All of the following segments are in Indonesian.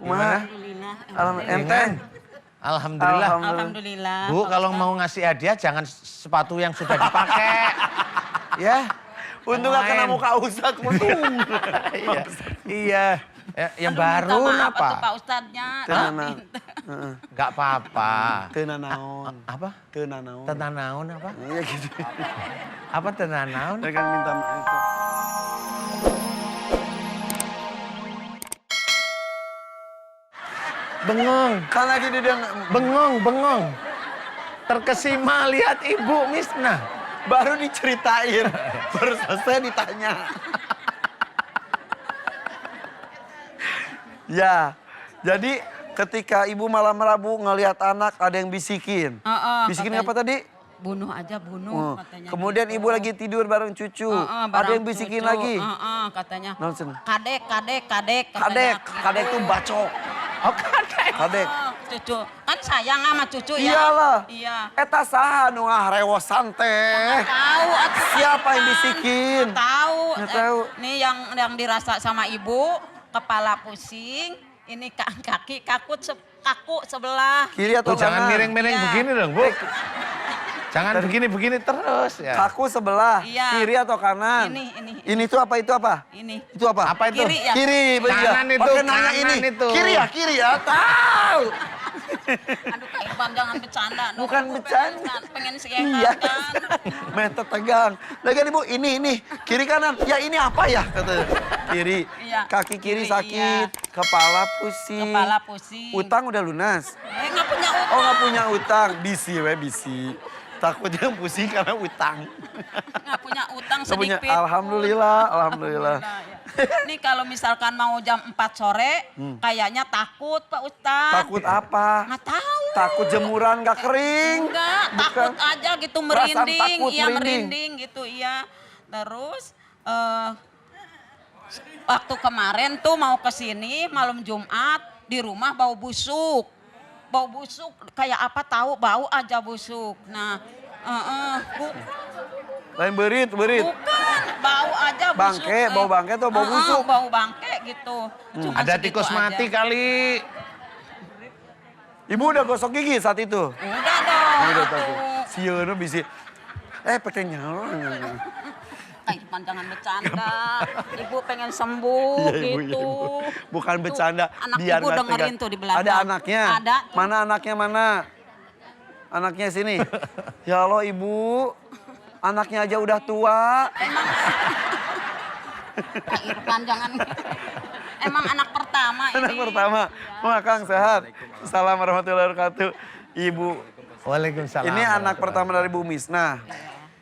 Kumaha? Alhamdulillah. Enten? Alhamdulillah. Alhamdulillah. Bu, kalau mau ngasih hadiah jangan sepatu yang sudah dipakai. Ya. Untung gak kena muka Ustadz, untung. Iya. Iya. Yang baru Minta maaf apa? tuh Pak Ustadznya. Tenang. Gak apa-apa. Tenanaon. Apa? Tenanaon. Tenanaun apa? Iya gitu. Apa tenanaun? Dia kan minta maaf. Bengong. Kan lagi dia Bengong. Terkesima lihat Ibu Misnah. baru diceritain, baru selesai ditanya. Ya, jadi ketika ibu malam Rabu ngelihat anak ada yang bisikin. Bisikin katanya, apa tadi? Bunuh aja, bunuh katanya. Kemudian gitu. ibu lagi tidur bareng cucu. Ada Barang yang bisikin cucu. lagi. Katanya. Nonsen. Kadek. Kadek, katanya kadek gitu. tuh bacok. Oh, kadek. Kadek. Cucu, kan sayang sama cucu ya. Iyalah. Iya. Eta saha nu ngarewosan teh. Tahu atuh. Siapa yang bisikin? Tahu. Nggak tahu. Nih yang dirasa sama ibu, kepala pusing, ini kaki kaku sebelah. Kiri atau Jangan kanan? miring-miring Iya. begini dong, Bu. Jangan begini-begini terus ya. Kaku sebelah, Iya. kiri atau kanan? Ini. Ini tuh apa, itu apa? Ini. Itu apa? Apa itu? Kiri ya? Kiri, bener. Kanan itu, Pakai nanya kanan ini. itu. Kiri ya, tahu. Aduh Kak Irfan jangan bercanda. dong. Bukan Aku bercanda. Pengen Iya. sehat kan. Meta tegang. Lagi ibu, ini. Kiri kanan. Ya ini apa ya? Kata kiri. Iya, Kaki kiri kiri, sakit. iya. Kepala pusing. Kepala pusing. Utang udah lunas. Nggak punya utang. Oh nggak punya utang. Bisi we, bisi. Takutnya pusing karena utang. Nggak punya utang Nggak punya. sedikit. Alhamdulillah. Ya. Nih kalau misalkan mau jam 4 sore, kayaknya takut Pak Ustadz. Takut apa? Nggak tahu. Takut jemuran nggak kering? Enggak, Bukan. takut aja gitu Perasaan merinding. takut, Iya merinding. merinding gitu, iya. Terus waktu kemarin tuh mau ke sini malam Jumat di rumah bau busuk. Bau busuk kayak apa tahu, bau aja busuk. Nah, Lain berit. bukan, bau aja busuk. Bangke, bau bangke atau bau busuk? Bau bangke gitu. Cuma Ada segitu tikus aja. mati kali. Ibu udah gosok gigi saat itu? Udah dong. Udah atuh. takut. Sieuna bisi. Pakai nyawa. Kak Irfan jangan bercanda. Ibu pengen sembuh Iya, Ibu, gitu. iya, Ibu. Bukan bercanda. Anak biar ibu nggak dengerin tegang. tuh di belakang. Ada anaknya? Ada. Mana anaknya mana? Anaknya sini. Ya Allah ibu. Anaknya aja udah tua. Kak Irfan jangan. Emang anak pertama ini. Anak pertama. Wah Kang sehat. Assalamualaikum warahmatullahi wabarakatuh. Ibu. Waalaikumsalam. Ini anak pertama dari Bu Misnah.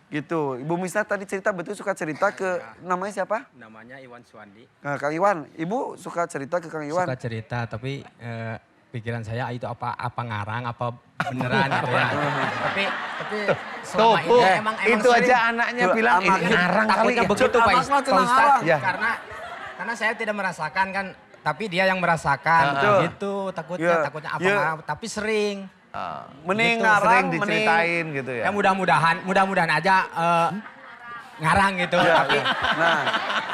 Gitu. Ibu Misnah tadi cerita betul suka cerita ke namanya siapa? Namanya Iwan Suwandi. Nah, Kang Iwan. Ibu suka cerita ke Kang Iwan? Suka cerita tapi pikiran saya itu apa ngarang apa beneran gitu ya. tapi Tuh, selama Bu, ini emang itu sering. aja anaknya Tuh, bilang ini anaknya ngarang kali Takutnya ya. begitu Cek, Pak anak mah cenah Ustadz. ngarang. Ya. Karena saya tidak merasakan kan, tapi dia yang merasakan Betul. gitu takutnya Iya. takutnya apa Iya. tapi sering. Mending Gitu, ngarang, sering mending diceritain gitu ya. Ya mudah-mudahan aja ngarang gitu. Tapi Nah,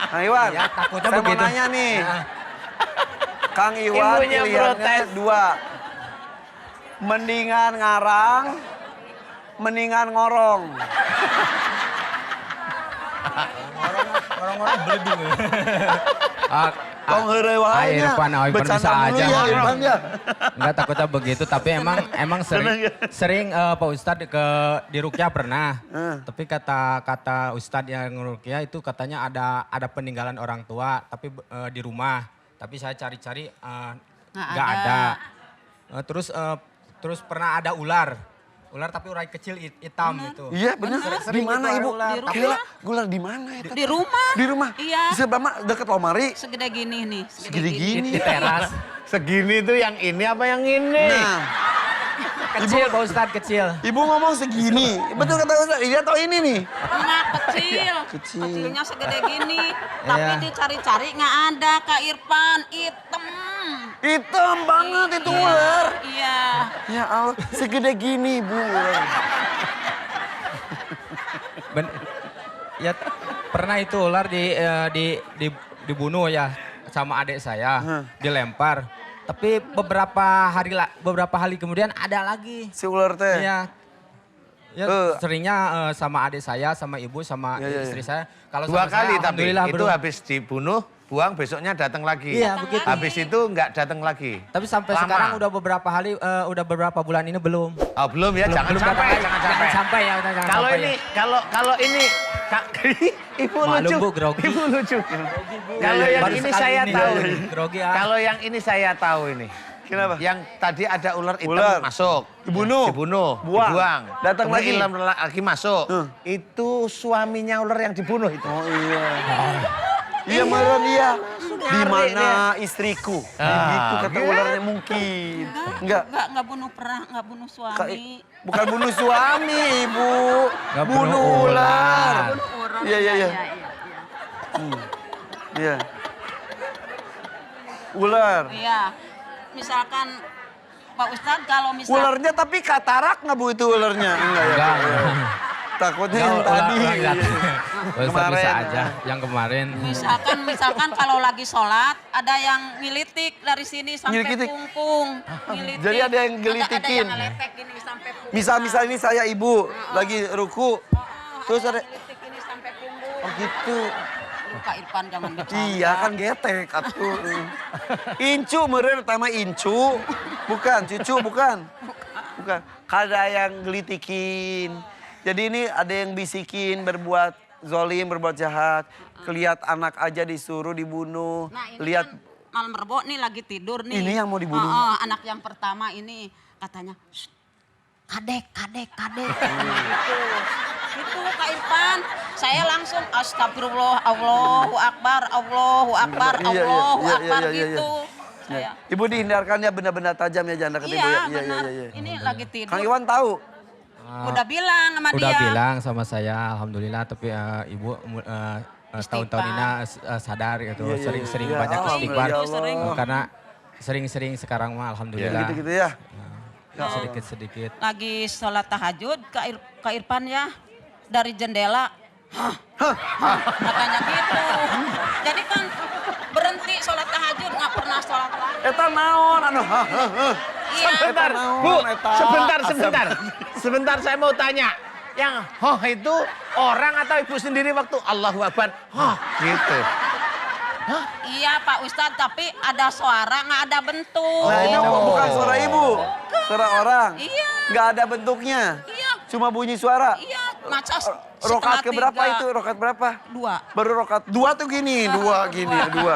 Kang Iwan, Ya, takutnya saya mau begitu. nanya nih. Nah. Kang Iwan Ibunya pilihannya protes. dua. Mendingan ngarang, mendingan ngorong. orang-orang beledung. Tong heureuy wae nya. Irfan Bercanda bisa mulu aja. ya, Irfan ya. Enggak takutnya begitu, tapi emang sering Pak Ustadz di Rukyah pernah. Tapi kata Ustadz yang Rukyah itu katanya ada peninggalan orang tua, tapi di rumah. Tapi saya cari-cari nggak ada. Terus pernah ada ular tapi ular kecil hitam gitu. Iya benar. Di Sering mana gitu Ibu? ular. Di rumah. Gila, gular di mana itu? Di rumah. Di rumah. Iya. Di sebelah mana? Deket lemari. Segede gini nih. Segede gini. Di teras. Segini tuh yang ini apa yang ini? Nah, Kecil Pak Ustadz, kecil. Ibu ngomong segini. Betul kata Ustaz, iya tahu ini nih. Emak kecil. Kecil. Kecilnya segede gini. Tapi dicari-cari nggak ada Kak Irfan. Hitam. Hitam banget itu ular. Iya. Ya Allah, segede gini Bu. Ya pernah itu ular dibunuh ya sama adik saya, dilempar. Tapi beberapa hari kemudian ada lagi. Si ular teh. Iya. Ya, seringnya sama adik saya, sama ibu, sama istri saya. Kalau 2 sama saya, kali tapi alhamdulillah itu belum. habis dibunuh, buang besoknya datang lagi. Iya, begitu. Habis itu nggak datang lagi. Tapi sampai Lama. sekarang udah beberapa bulan ini belum. Oh, belum ya, jangan Belum sampai, datang lagi. jangan sampai. sampai ya, udah jangan Kalau sampai ini, ya. kalau ini, Ibu Maklum, lucu. Bu, grogi. Ibu lucu. Kalau yang Baru ini sekali saya ini. tahu. Grogi ah. Kalau yang ini saya tahu ini. Kenapa? Yang tadi ada ular hitam Ular. masuk. Dibunuh. Buang. Datang Kemudian lagi. ular lagi masuk. Itu suaminya ular yang dibunuh itu. Oh iya. Iya meren iya. Di mana istriku? Begitu kata gitu. ularnya mungkin. Enggak. Enggak bunuh suami. Bukan bunuh suami, Ibu. Nggak Bunuh bunuh ular. ular. Bunuh orang. Iya, iya, iya. Iya. Ular. Iya. Misalkan Pak Ustadz kalau Ularnya tapi katarak nggak Bu itu ularnya? Enggak ya? Enggak. Takutnya Enggak, yang tadi. ular lihat. Ustaz Kemarin. bisa aja, yang kemarin. misalkan kalau lagi sholat ada yang ngilitik dari sini sampai Ngilitik? punggung. Ngilitik. Jadi ada yang Ada gelitikin. yang ngeletek gini sampai punggung. Misal ini saya ibu lagi ruku. Terus ada ngelitik ini sampai punggung. oh gitu. Kak Irfan jangan bercanda. Iya kan getek atuh. Incu meureun utama incu. Bukan, cucu bukan. Bukan. Ada yang gelitikin. Jadi ini ada yang bisikin berbuat zolim, berbuat jahat. Kelihat anak aja disuruh dibunuh. Nah ini Lihat kan malam rebo nih lagi tidur nih. Ini yang mau dibunuh? Anak yang pertama ini katanya, "Shh, kadek. Gitu. Gitu Kak Irfan. Saya langsung astagfirullah, Allahu Akbar, Allahu Akbar, Iya, iya, Allahu iya, Akbar iya, iya, gitu. Saya, Ibu dihindarkan ya benda-benda tajam ya jangan deket iya, ibu ya. benar. Ini lagi tidur. Kang Iwan tahu. Udah bilang sama Udah dia. bilang sama saya, alhamdulillah. Tapi ibu tahun-tahun ini sadar gitu, Iya, iya, sering-sering iya. banyak Oh, istighfar. ya Allah. Karena sering-sering sekarang mah alhamdulillah. Gitu-gitu ya. Sedikit-sedikit. Lagi sholat tahajud Kak Irfan ya dari jendela. Katanya gitu. Jadi kan berhenti sholat tahajud nggak pernah sholat lagi. Eta naon anu. Iya. Sebentar, Bu. Sebentar saya mau tanya. Yang hoh itu orang atau ibu sendiri waktu Allahu Akbar. Hoh gitu. Iya Pak Ustadz tapi ada suara nggak ada bentuk. Nah ini Gitu. bukan suara ibu. Suara orang. Iya. Nggak ada bentuknya. Iya. Cuma bunyi suara. Iya. Maca Rokat ke berapa 2:30. itu? Rokat berapa? 2. Baru rokat 2 tuh gini, 2 gini, 2.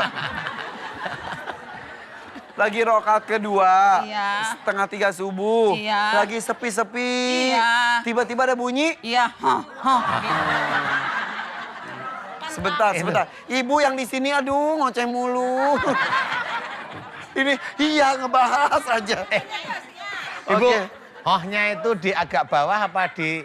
Lagi rokat kedua, Iya. setengah 3 subuh, Iya. lagi sepi-sepi, Iya. tiba-tiba ada bunyi. Iya. Gitu. Kan Sebentar. Ibu yang di sini aduh ngoceh mulu. Ini iya ngebahas aja. Ibu, Oke. hohnya itu di agak bawah apa di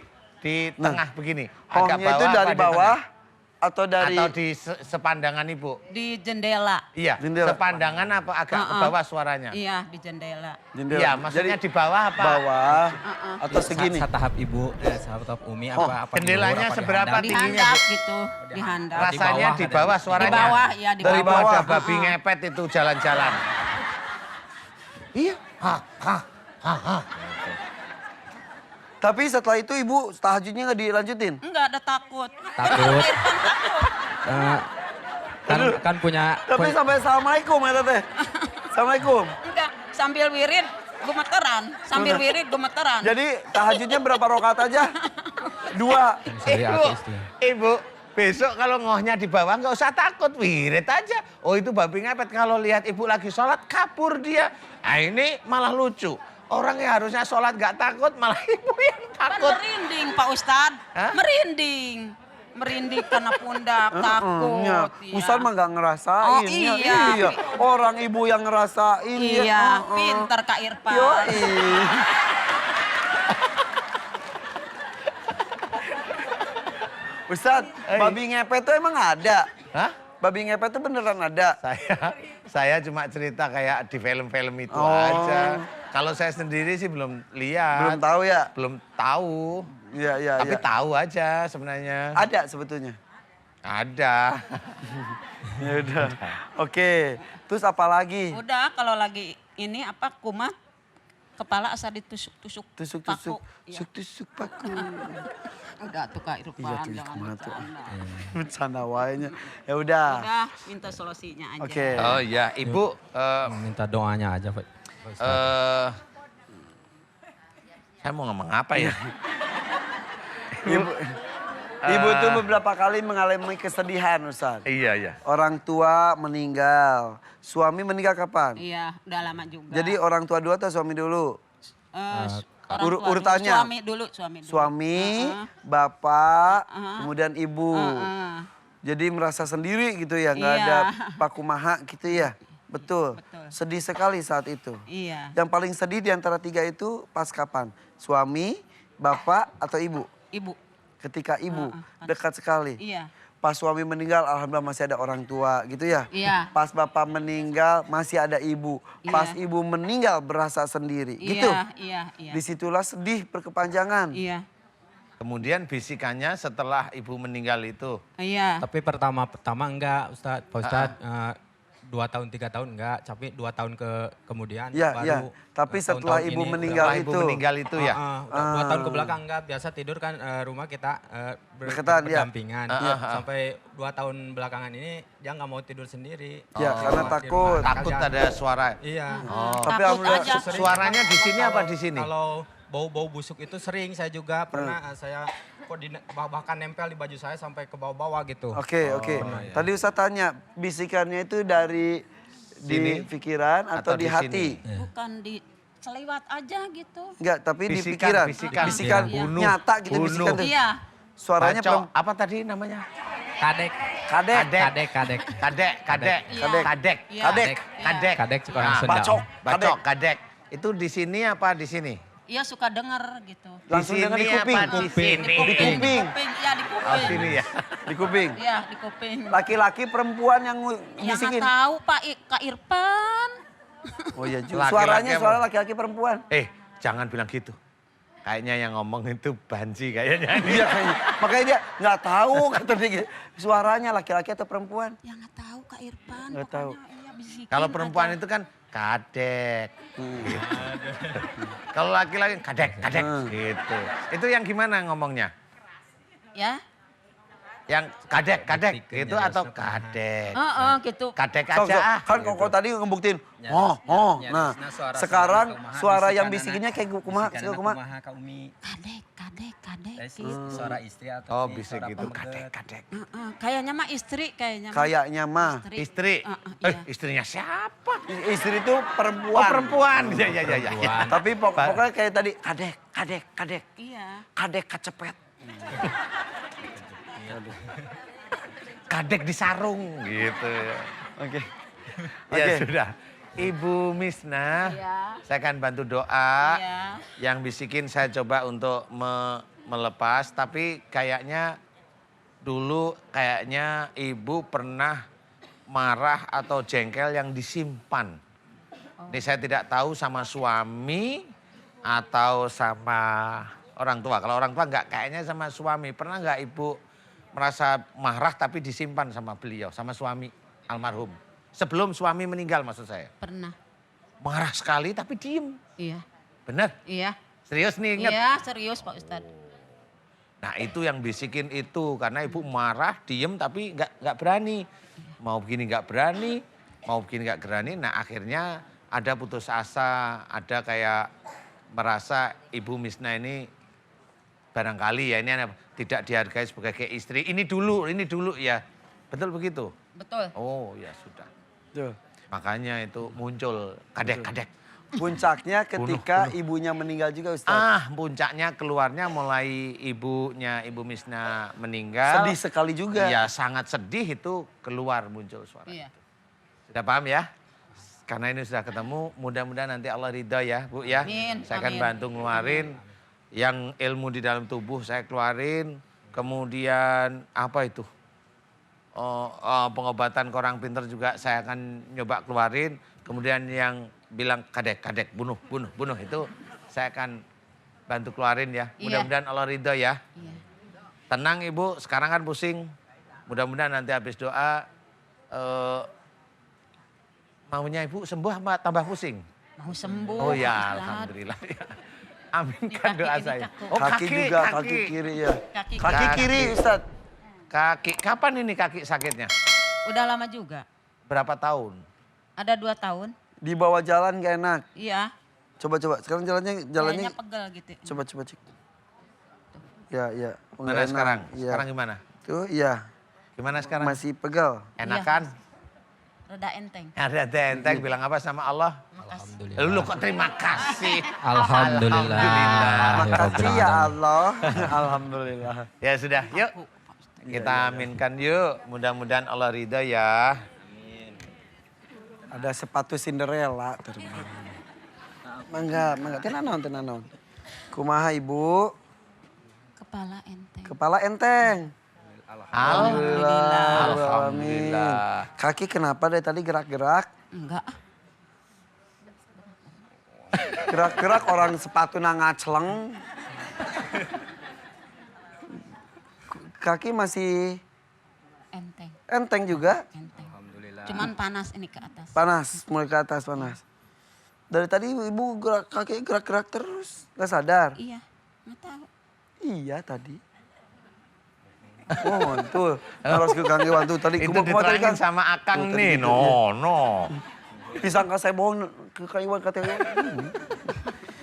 tengah begini? Agak Hohnya itu bawah dari apa di bawah tengah? atau dari Atau di sepandangan Ibu? di jendela. Iya, Jendela. sepandangan apa agak ke bawah suaranya? Iya di jendela. jendela? Iya, maksudnya Jadi di bawah apa? bawah atau segini. Tahap ibu, tahap umi apa di jendelanya luar, apa di seberapa handap? Di tingginya, handap Bu? gitu. Di handap. Ras- Rasanya bawah di ada. bawah Di suaranya. bawah ya di Dari bawah. bawah. Ada babi ngepet itu jalan-jalan. Iya. Tapi setelah itu ibu tahajudnya nggak dilanjutin? Enggak ada takut. Takut. Irfan takut. Kan punya Tapi sampai assalamualaikum ya teh. Assalamualaikum. Enggak, sambil wirid gemeteran. Sambil wirid gemeteran. Jadi tahajudnya berapa rokat aja? 2. Sorry, Ibu, ateis dia. Ibu, besok kalau ngohnya di bawah nggak usah takut, wirid aja. Oh itu babi ngepet kalau lihat ibu lagi sholat kabur dia. Nah ini malah lucu. Orang yang harusnya sholat nggak takut malah ibu yang Kan takut. merinding Pak Ustadz. Hah? Merinding. Merinding karena pundak, takut. Ya. Iya. Ustaz mah nggak ngerasain. Oh, ya. iya. Orang ibu yang ngerasain. Iya, ya. pinter Kak Irfan. Yoi. Ustaz, babi ngepet tuh emang ada? Hah? Babi ngepet tuh beneran ada? Saya cuma cerita kayak di film-film itu Oh. aja. Kalau saya sendiri sih belum lihat. Belum tahu ya? Belum tahu. Iya, iya, Tapi iya. tahu aja sebenarnya. Ada sebetulnya. Ada. Ya udah. Oke. Terus apa lagi? Udah kalau lagi ini apa kumat, kepala asal ditusuk-tusuk Tusuk-tusuk. paku. Iya. Tusuk-tusuk paku. Udah tuh Kak Irfan, Iya tuh jangan kumaha tuh. bercanda. Bercanda wae. Ya udah. Udah minta solusinya aja. Oke. Oh iya, Ibu Minta doanya aja Pak Ustadz. saya mau ngomong apa ya? Ibu tuh beberapa kali mengalami kesedihan, Ustaz. Iya, iya. Orang tua meninggal. Suami meninggal kapan? Iya, udah lama juga. Jadi orang tua dulu atau suami dulu? Orang tua dulu, urutannya? Suami dulu. Suami, bapak, kemudian ibu. Heeh. Jadi merasa sendiri gitu ya, nggak Iya. ada pakumaha gitu ya. Betul. Betul. Sedih sekali saat itu. Iya, Yang paling sedih di antara tiga itu pas kapan? Suami, bapak, atau ibu? ibu. Ketika ibu dekat sekali. Iya. Pas suami meninggal, alhamdulillah masih ada orang tua gitu ya. Iya. Pas bapak meninggal, masih ada ibu. Iya. Pas ibu meninggal, berasa sendiri. Gitu. Iya. Disitulah sedih berkepanjangan. Iya. Kemudian bisikannya setelah ibu meninggal itu. Iya. Tapi pertama enggak Ustadz. Pak Ustadz 2 tahun 3 tahun enggak, tapi 2 tahun kemudian Iya, baru. iya. Tapi setelah tahun-tahun ibu ini meninggal Setelah ibu itu. meninggal itu ya. 2 tahun ke belakang enggak, biasa tidur kan rumah kita Deketan, iya. berdampingan. Sampai 2 tahun belakangan ini dia nggak mau tidur sendiri. Ya, karena Di rumah. takut. Takut ada suara. Iya. Tapi Takut alhamdulillah aja. Suaranya di sini apa di sini? Kalau bau-bau busuk itu sering saya juga pernah saya bahkan nempel di baju saya sampai ke bawah-bawah gitu. Oke. Tadi Ustaz tanya, bisikannya itu dari Sini? di pikiran atau, Atau di di hati? Bukan di selewat aja gitu. Enggak, tapi di Bisikan, pikiran. bisikan. Bisikan nyata gitu Bunuh. bisikan tuh. Iya. Suaranya Bacok. Apa tadi namanya? Kadek. kadek. Kadek. Kadek. Kadek. Kadek. Kadek. Iya. Kadek. Iya. Kadek. Kadek orang Nah, Sunda. bacok. Bacok, kadek. Itu di sini apa di sini? Iya suka denger gitu. Langsung di dengar sini di kuping. apa di sini? Di kuping. Iya di kuping. Oh, sini ya. Di kuping. Iya di kuping. Laki-laki perempuan yang Ya nggak bisikin. tahu Kak Irfan. Oh iya juga. Laki-laki Suaranya apa? suara laki-laki perempuan. Jangan bilang gitu. Kayaknya yang ngomong itu Banji kayaknya. Iya kayaknya. Makanya dia nggak tahu kata dia gitu. Suaranya laki-laki atau perempuan. Ya nggak tahu Kak Irfan. Nggak tahu. Pokoknya iya bisikin Kalau perempuan aja. itu kan kadek. Gitu. Kalau laki-laki kadek gitu. Itu yang gimana ngomongnya? Ya. Yang kadek Buktikan gitu ya, atau harusnya kadek? Gitu. Kadek Sok, aja sok. ah. Kan kok tadi ngebuktiin. Ya, Oh. ya, Nah, nah, suara- sekarang suara suara yang bisikan bisikinnya kayak kumaha? bisikan Suka anak kumaha? kumaha Kak Umi. Kadek. Tadi suara istri atau Oh ini bisa suara gitu pemeget. kadek. Kayaknya mah istri kayaknya. Kayaknya mah. Istri. Iya. Istrinya siapa? Istri itu perempuan. Oh perempuan. Iya. Tapi pokoknya kayak tadi kadek. Iya. Kadek kecepet. Kadek di sarung gitu ya. Oke. Ya Oke. sudah. Ibu Misna, Iya. saya akan bantu doa. Iya. Yang bisikin saya coba untuk melepas, tapi kayaknya dulu kayaknya ibu pernah marah atau jengkel yang disimpan. Ini saya tidak tahu sama suami atau sama orang tua. Kalau orang tua enggak, kayaknya sama suami. Pernah enggak ibu merasa marah tapi disimpan sama beliau, sama suami almarhum? Sebelum suami meninggal maksud saya. Pernah. Marah sekali tapi diem. Iya. Bener? Iya. Serius nih ingat? Iya serius Pak Ustadz. Nah itu yang bisikin itu karena ibu marah, diem tapi nggak berani. Mau begini nggak berani, mau begini nggak berani. Nah akhirnya ada putus asa, ada kayak merasa ibu Misna ini barangkali ya ini tidak dihargai sebagai istri. Ini dulu ya. Betul begitu? Betul. Oh ya sudah. Tuh. Makanya itu muncul kadek-kadek. Puncaknya ketika ibunya meninggal juga Ustaz. Puncaknya keluarnya mulai Ibu Misna meninggal. Sedih sekali juga. Iya, sangat sedih itu keluar muncul suara. Iya. Sudah paham ya? Karena ini sudah ketemu, mudah-mudahan nanti Allah ridho ya, Bu ya. Amin, Saya akan amin. bantu ngeluarin yang ilmu di dalam tubuh saya keluarin. Kemudian apa itu? Pengobatan ke orang pinter juga saya akan nyoba keluarin. Kemudian yang bilang kadek, bunuh itu saya akan bantu keluarin ya. Iya. Mudah-mudahan Allah ridho ya. Iya. Tenang Ibu, sekarang kan pusing. Mudah-mudahan nanti habis doa maunya ibu sembuh apa tambah pusing? Mau sembuh. Oh ya, Ustaz. alhamdulillah. Aminkan Di kaki doa ini, saya. Kak. Oh kaki juga, kaki kiri ya. Kaki kiri Ustaz. Kaki, kapan ini kaki sakitnya? Udah lama juga. Berapa tahun? Ada 2 tahun. Di bawah jalan gak enak. Iya. Coba. Sekarang jalannya Kayaknya pegel gitu. coba cek. Ya, iya. Oh, Mana nggak enak. sekarang? Iya. Sekarang gimana? Tuh, iya. Gimana sekarang? Masih pegel. Enakan? Rada enteng. Ada enteng bilang apa sama Allah? Makasih. Lu kok terima kasih? Alhamdulillah. Makasih ya Allah. Alhamdulillah. Ya sudah, yuk. Kita aminkan yuk. Mudah-mudahan Allah ridha ya. Ada sepatu Cinderella terbang. Mangga. Tenanon. Kumaha ibu? Kepala enteng. Kepala enteng. Alhamdulillah. Alhamdulillah. Kaki kenapa dari tadi gerak-gerak? Enggak. Gerak-gerak orang sepatu ngacleng. Kaki masih Enteng. enteng juga. Enteng. Cuman panas ini ke atas. Panas, mulai ke atas panas. Dari tadi ibu kaki gerak-gerak terus. Gak sadar? Iya. Nggak tahu. Iya tadi. Oh tuh, harus ke Kang Iwan tuh tadi. Itu Kumaha tadi, diterangin Kang? sama Akang Tuh, tadi nih. gitu, No. Pisang saya bohong ke Kang Iwan katanya.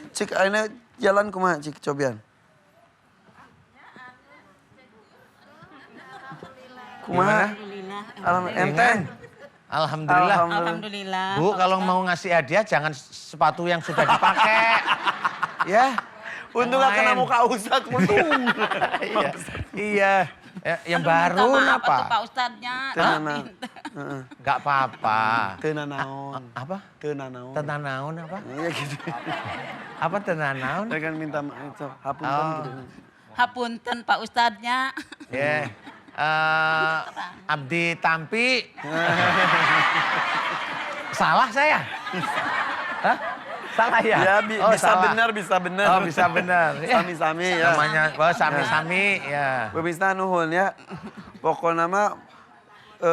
Cik, akhirnya jalan kumaha cik cobian? Kumaha? Alhamdulillah. Enteng. Alhamdulillah. Alhamdulillah. Bu, kalau mau ngasih hadiah jangan sepatu yang sudah dipakai. Ya. Untung gak kena muka Ustadz, untung. Iya. Yang baru Minta maaf apa? atuh Pak Ustadznya. Tenana. Gak apa-apa. Tenanaon. Apa? Tenanaon. Tenanaun apa? Iya gitu. Apa tenanaun? Saya kan minta maaf itu, hapunten gitu. Hapunten Pak Ustadznya. Ya. Abdi Tampi. Salah saya? Hah? Salah ya? Ya Oh, bisa salah. benar, bisa benar. Oh, bisa benar. Ya. Sami-sami ya. Namanya, sami-sami ya. Pemirsa nuhun ya. Pokoknya mah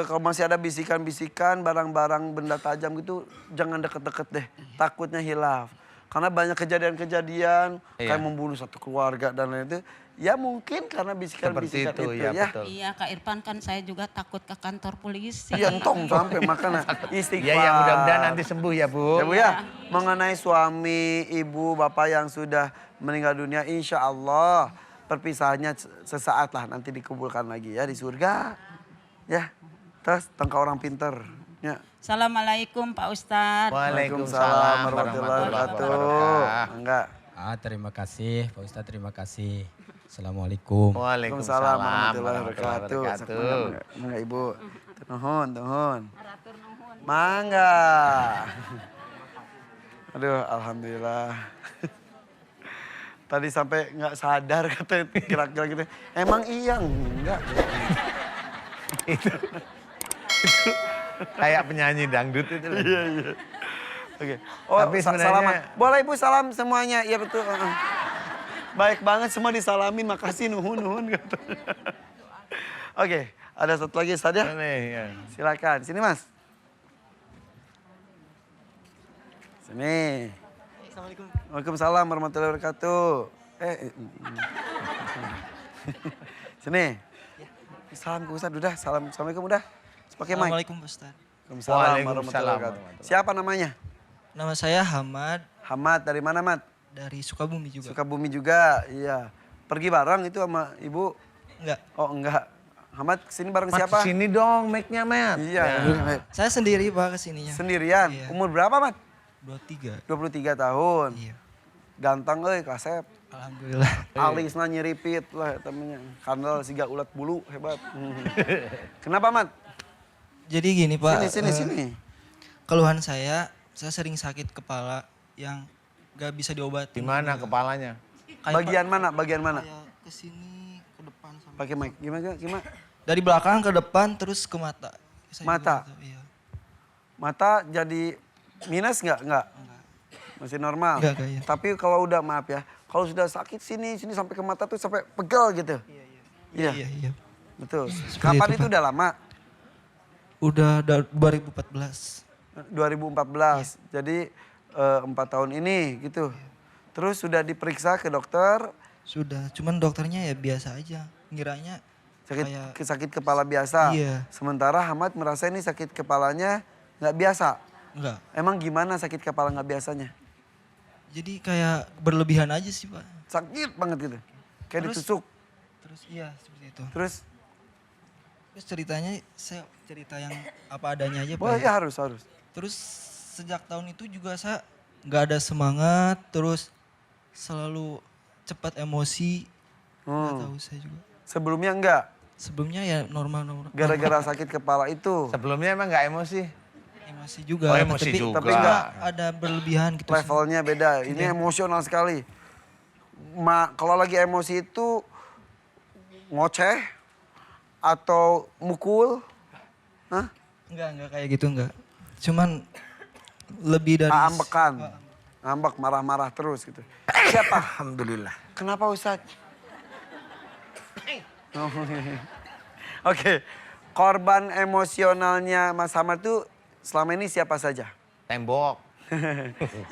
kalau masih ada bisikan-bisikan, barang-barang benda tajam gitu, jangan deket-deket deh. Takutnya hilaf. Karena banyak kejadian-kejadian, Iya. kayak membunuh satu keluarga dan lain itu. Ya mungkin karena bisikan-bisikan Seperti itu, itu, ya, ya. betul. Iya Kak Irfan kan saya juga takut ke kantor polisi. Iya entong sampai makanya istighfar. Ya, mudah-mudahan nanti sembuh ya, Bu. Ya Bu ya, mengenai suami, ibu, bapak yang sudah meninggal dunia, insya Allah perpisahannya sesaat lah nanti dikumpulkan lagi ya di surga. Ya, terus tangka orang pinter. Ya. Assalamualaikum Pak Ustadz. Waalaikumsalam warahmatullahi wabarakatuh. wabarakatuh. Enggak. Terima kasih Pak Ustadz, terima kasih. Assalamualaikum. Waalaikumsalam warahmatullahi wabarakatuh. Mangga Ibu. Nuhun. Mangga. Aduh, alhamdulillah. Tadi sampai nggak sadar kata kira-kira gitu. Emang iya enggak? itu kayak penyanyi dangdut itu. Iya. Oke. Oh, Tapi sebenarnya- salaman. Boleh Ibu salam semuanya. Iya betul. Baik banget semua disalamin. Makasih nuhun kata. Oke, ada satu lagi Ustaz ya. Nih, ya. Silakan. Sini Mas. Sini. Assalamualaikum. Waalaikumsalam warahmatullahi wabarakatuh. Sini. Salam ke Ustaz udah. Assalamualaikum udah. Pakai mic. Assalamualaikum Pak Ustaz. Waalaikumsalam warahmatullahi wabarakatuh. Siapa namanya? Nama saya Hamad Hamad. Dari mana Mat? dari Sukabumi juga. Sukabumi juga. Iya. Pergi bareng itu sama ibu? Enggak. Oh enggak. Hamad kesini bareng Mat, siapa? sini dong mic-nya, Mat. Iya. Saya sendiri Pak kesininya. Sendirian. Iya. Umur berapa Mat? 23. 23 tahun. Iya. Ganteng euy kasep. Alhamdulillah. Alisna nyiripit lah temennya. Kandel siga ulat bulu hebat. Kenapa Mat? Jadi gini Pak. Sini. Keluhan saya sering sakit kepala yang gak bisa Di diobati. mana kepalanya? Bagian mana? Bagian mana? Kayak kesini, ke depan. Sampai Pakai mic. Gimana? dari belakang ke depan terus ke mata. Saya Mata? juga gitu, iya. Mata jadi minus nggak? Nggak. Masih normal. Nggak, iya. Tapi kalau udah maaf ya, kalau sudah sakit sini sampai ke mata tuh sampai pegel gitu. Iya. Iya. Betul. Seperti Kapan itu, itu Pak. udah lama? Udah 2014. 2014. Jadi 4 tahun ini gitu. Terus sudah diperiksa ke dokter, Sudah, cuman dokternya ya biasa aja. Ngiranya kayak sakit kepala biasa. Iya. Sementara Hamad merasa ini sakit kepalanya nggak biasa. enggak. Emang gimana sakit kepala nggak biasanya? Jadi kayak berlebihan aja sih, Pak. Sakit banget gitu. Kayak Terus- ditusuk. Terus iya seperti itu. Terus, Terus ceritanya saya cerita yang apa adanya aja, Pak. wah ya. ya harus. Terus sejak tahun itu juga saya nggak ada semangat, terus selalu cepat emosi. Nggak tahu saya juga. Sebelumnya enggak. Sebelumnya ya normal-normal. Gara-gara sakit kepala itu. Sebelumnya emang nggak emosi? Emosi juga. Oh, emosi tapi, juga. Tapi nggak ada berlebihan gitu. sih. Levelnya beda. Ini emosional sekali. Kalau lagi emosi itu ngoceh atau mukul. Hah? Enggak kayak gitu enggak. Cuman lebih dari Ambekan. Ngambek, marah-marah terus gitu. Siapa? Alhamdulillah. Kenapa Ustadz? Oke, korban emosionalnya Mas Hamad tuh selama ini siapa saja? Tembok.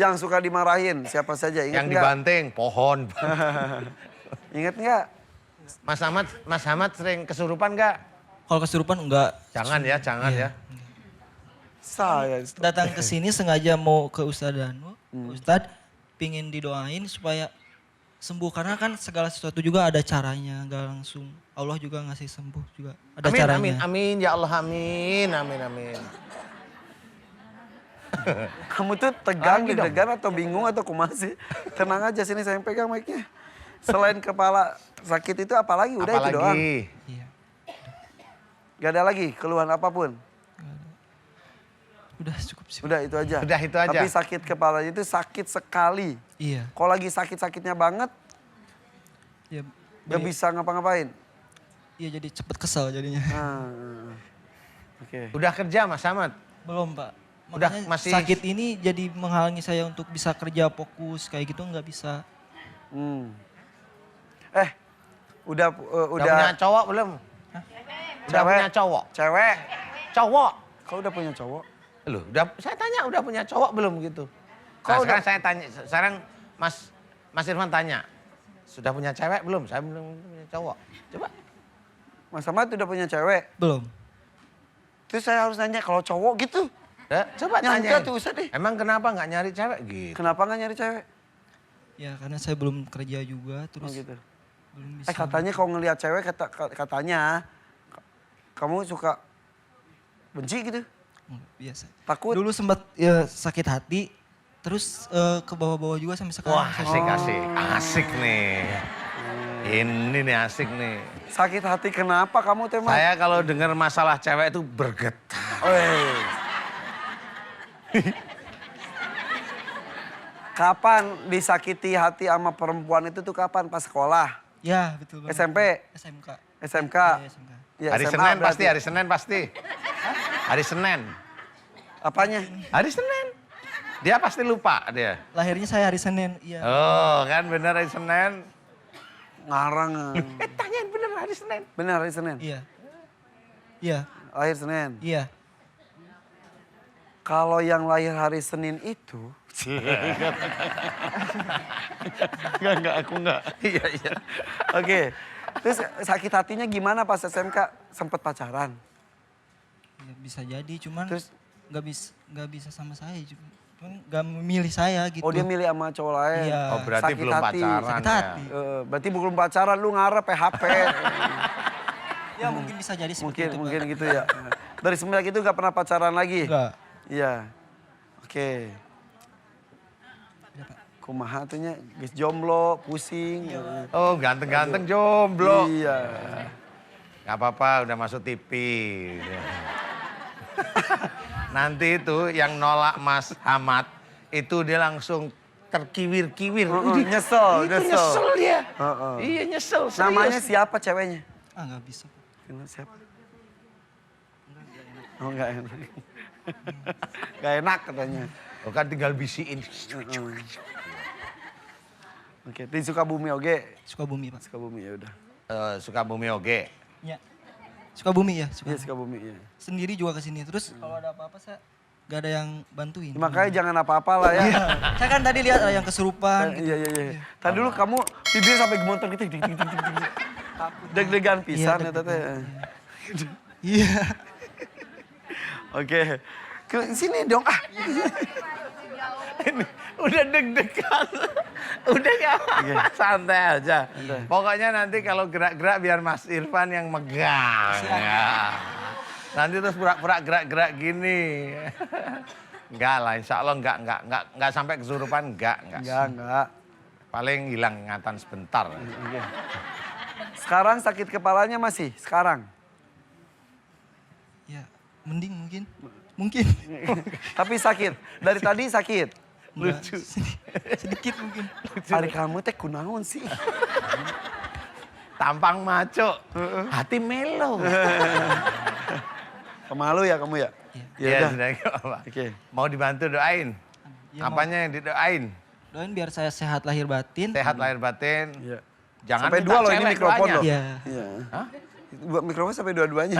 Yang suka dimarahin siapa saja? Ingat Yang nggak? dibanting, pohon. Ingat nggak? Mas Hamad sering kesurupan nggak? Kalau kesurupan enggak. Jangan ya, jangan ya. Saya. Datang ke sini sengaja mau ke Ustadz Danu. Ustadz pingin didoain supaya sembuh karena kan segala sesuatu juga ada caranya, enggak langsung. Allah juga ngasih sembuh juga. Ada Amin, caranya. amin, amin, ya Allah, amin, amin, amin. Kamu tuh tegang, Lagi dong. deg-degan atau bingung atau kumaha sih? Tenang aja sini saya yang pegang mic-nya. Selain kepala sakit itu apalagi? Udah itu doang. Apalagi Iya. Gak ada lagi keluhan apapun. Udah cukup sih. Udah itu aja. Udah, itu aja. Tapi sakit kepala itu sakit sekali. Iya. Kalau lagi sakit-sakitnya banget, Ya, gak bisa ngapa-ngapain. Iya jadi cepet kesal jadinya. Nah, Oke. udah kerja Mas Hamad? Belum Pak. Udah, Makanya masih- sakit ini jadi menghalangi saya untuk bisa kerja fokus kayak gitu nggak bisa. Udah Udah punya cowok belum? Udah Cewek. punya cowok? Cewek. Cowok? Kau udah punya cowok? Loh, saya tanya udah punya cowok belum gitu. Kau Sekarang saya tanya, sekarang Mas Irfan tanya, sudah punya cewek belum? Saya belum punya cowok. Coba. Mas Ahmad udah punya cewek. Belum. Terus saya harus nanya kalau cowok gitu. Coba Nyangka tanya. tuh Ustadz deh. Emang kenapa nggak nyari cewek gitu? Kenapa nggak nyari cewek? Ya karena saya belum kerja juga Oh terus gitu. belum bisa. Katanya kalau ngelihat cewek katanya kamu suka benci gitu. Biasa. Takut. Dulu sempat ya, sakit hati terus ke bawah-bawah juga sampai sekarang. Wah, asik. Asik nih. Ini nih asik nih. Sakit hati kenapa kamu teh Mas? Saya kalau dengar masalah cewek itu bergetar. Oi. Kapan disakiti hati sama perempuan itu tuh kapan? Pas sekolah? Ya betul banget. SMP? SMK. SMK? Ya, SMK. Ya, Hari SMA Senin berarti. pasti, hari Senin pasti. Hari Senin. Apanya? Hari Senin. Dia pasti lupa dia. Lahirnya saya hari Senin. Iya. Oh kan bener hari Senin. Ngarang. Tanyain bener hari Senin. Benar hari Senin? Iya. Iya. Lahir Senin. Iya. Kalau yang lahir hari Senin itu... Enggak, aku enggak. Iya. Oke. Terus sakit hatinya gimana pas SMK? Sempet pacaran? Ya, bisa jadi cuman Terus? nggak bisa sama saya juga. Cuman nggak memilih saya gitu. Oh dia milih sama cowok lain? Iya. Oh berarti Sakit belum hati. pacaran Sakit ya. hati. Berarti belum pacaran, lu ngarep PHP. Ya mungkin bisa jadi seperti itu. Pak. mungkin gitu ya. Dari semenjak itu gak pernah pacaran lagi? Enggak. Iya. Oke. Kumaha atunya, geus jomblo, pusing. Oh ganteng-ganteng jomblo. Iya. Gak apa-apa udah masuk TV. Nanti itu yang nolak Mas Hamad itu dia langsung terkiwir-kiwir. Nyesel, Itu nyesel dia. Heeh. Iya nyesel, serius. Namanya siapa ceweknya? Ah nggak bisa. Pak. Kenal siapa? Oh enggak enak. Gak enak katanya. Oh kan tinggal bisiin. Oke, di Sukabumi oke. Sukabumi Pak. Sukabumi ya udah. Sukabumi oke. Ya. Sukabumi ya, Iya, Sukabumi, iya. Sendiri juga ke sini. Terus kalau ada apa-apa saya gak ada yang bantuin. Makanya jangan apa-apa lah ya. Saya kan tadi lihat ada yang kesurupan gitu. Iya. Tadi dulu kamu bibir sampai gemeter gitu. Deg-degan pisan ya teteh. Iya. Oke. Ke sini dong ah. Ini udah deg-degan. Udah ya, santai aja. Pokoknya nanti kalau gerak-gerak biar Mas Irfan yang megang. Ya. Nanti terus pura-pura gerak-gerak gini. Enggak lah, insya Allah enggak sampai kesurupan, enggak. Enggak. Paling hilang ingatan sebentar. Sekarang sakit kepalanya masih? Sekarang? Ya, mending mungkin. Mungkin. Tapi sakit? Dari tadi sakit? Lucu. Sedikit mungkin. Hari kamu teh kunaon sih? Tampang maco, hati melo. Pemalu ya kamu ya? Iya, udah. sudah nggak apa-apa. Oke. Mau dibantu doain? Ya, Apanya yang didoain? Doain biar saya sehat lahir batin. Sehat lahir batin. Iya. Jangan Sampai minta dua loh ini cewek mikrofon doanya. loh. Iya. Iya. Hah? Mikrofon sampai dua-duanya.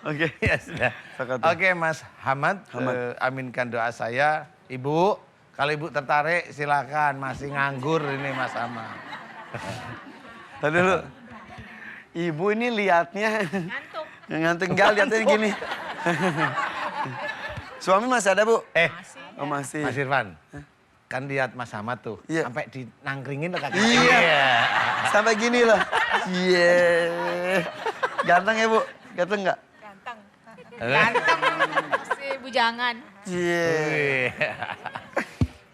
Oke. Ya sudah. Sepakat. Oke Mas Hamad, aminkan doa saya. Ibu, kalau ibu tertarik silakan. Masih nganggur ini Mas Hamad. Tadi dulu. Ibu ini liatnya. Ngantuk. Ngantuk enggak liatnya gini. Suami masih ada Bu? Oh masih. Mas Irfan, kan lihat Mas Hamad tuh. Iya. Sampai dinangkringin loh kaki. Iya. Sampai gini loh. Iya. Ganteng ya Bu? Ganteng enggak? Ganteng si bujangan. Iya. Wih.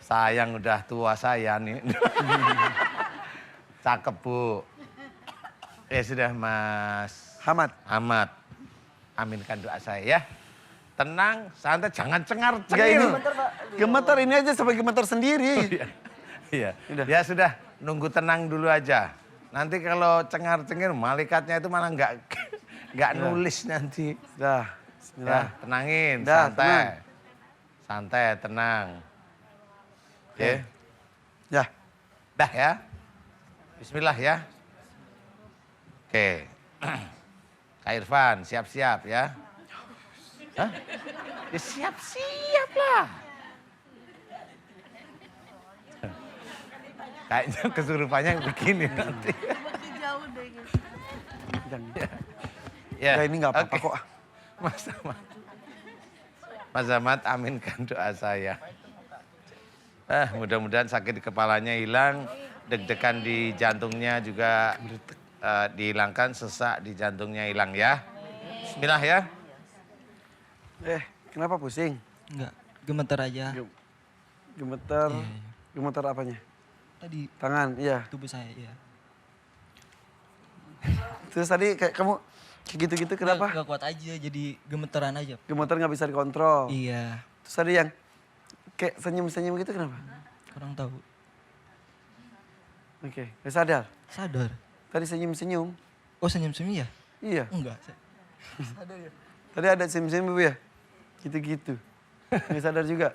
Sayang udah tua saya nih. Cakep Bu. Ya sudah Mas Hamad. Ahmad. Aminkan doa saya ya. Tenang, santai, jangan Enggak cengar-cengir. ini. Gemeter ini aja sampai gemeter sendiri. Iya. Udah. Ya sudah, nunggu tenang dulu aja. Nanti kalau cengar-cengir, malaikatnya itu malah nggak nulis nanti. Dah. Bismillah. Ya, tenangin, Dah, santai. tenang. Santai, tenang. Oke. Ya. Dah ya. Bismillah ya. Oke. Kak Irfan, siap-siap ya. Hah? Ya siap-siap lah. Kayaknya kesurupannya begini nanti. Ya. Enggak ini enggak apa-apa oke. kok. Mas Ahmad. Mas Ahmad, aminkan doa saya. Mudah-mudahan sakit di kepalanya hilang, deg-degan di jantungnya juga dihilangkan, sesak di jantungnya hilang ya. Bismillah ya. Kenapa pusing? Enggak, gemeter aja. Gemeter. Iya. Gemeter apanya? Tadi Tangan, iya. tubuh saya, iya. Terus tadi kayak kamu kayak gitu-gitu kenapa? Enggak kuat aja, jadi gemeteran aja. Gemeter nggak bisa dikontrol. Iya, Terus tadi yang kayak senyum-senyum gitu kenapa? kurang tahu. Oke, nggak sadar. Sadar. Tadi senyum-senyum. Oh senyum-senyum ya? Iya. Enggak. Tadi ada senyum-senyum Bu ya? Gitu-gitu. Nggak sadar juga.